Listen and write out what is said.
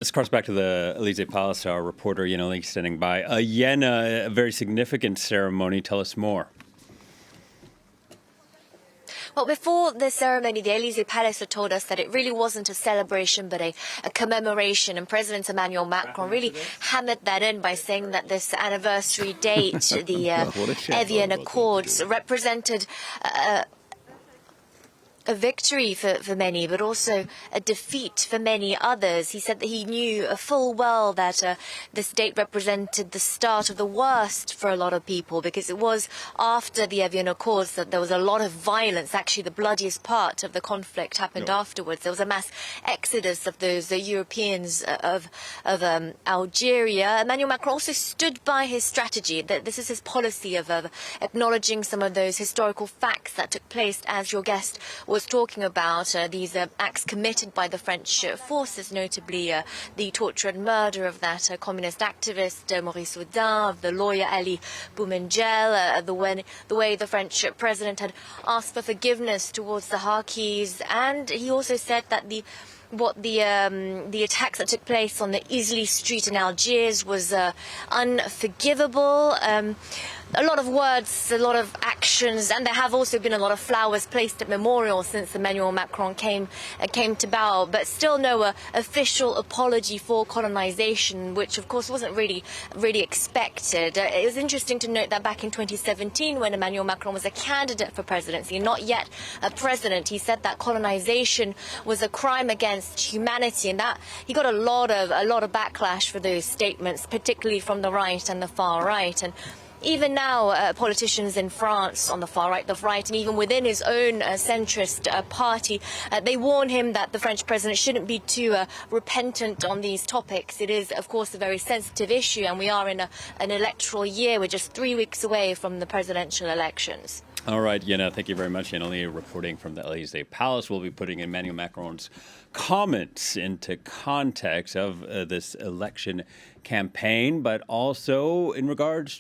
Let's cross back to the Élysée Palace. Our reporter Yen Lee standing by. Yen, a very significant ceremony. Tell us more. Well, before the ceremony, the Élysée Palace had told us that it really wasn't a celebration but a commemoration, and President Emmanuel Macron really hammered that in by saying that this anniversary date, the Evian Accords, represented a victory for many, but also a defeat for many others. He said that he knew full well that this date represented the start of the worst for a lot of people, because it was after the Evian Accords that there was a lot of violence. Actually, the bloodiest part of the conflict happened afterwards. There was a mass exodus of those Europeans of Algeria. Emmanuel Macron also stood by his strategy. That this is his policy of acknowledging some of those historical facts that took place, as your guest was talking about, these acts committed by the French forces, notably the torture and murder of that communist activist Maurice Audin, of the lawyer Ali Boumengel, the way the French president had asked for forgiveness towards the Harkis, and he also said that the attacks that took place on the Élysée Street in Algiers was unforgivable. A lot of words, a lot of actions, and there have also been a lot of flowers placed at memorials since Emmanuel Macron came to bow, but still no official apology for colonization, which of course wasn't really expected. It was interesting to note that back in 2017, when Emmanuel Macron was a candidate for presidency, not yet a president, he said that colonization was a crime against humanity, and that he got a lot of backlash for those statements, particularly from the right and the far right. And even now, politicians in France on the far right, and even within his own centrist party, they warn him that the French president shouldn't be too repentant on these topics. It is, of course, a very sensitive issue, and we are in an electoral year. We're just 3 weeks away from the presidential elections. All right, Yenna, thank you very much. Yen Lee reporting from the Élysée Palace. We'll be putting Emmanuel Macron's comments into context of this election campaign, but also in regards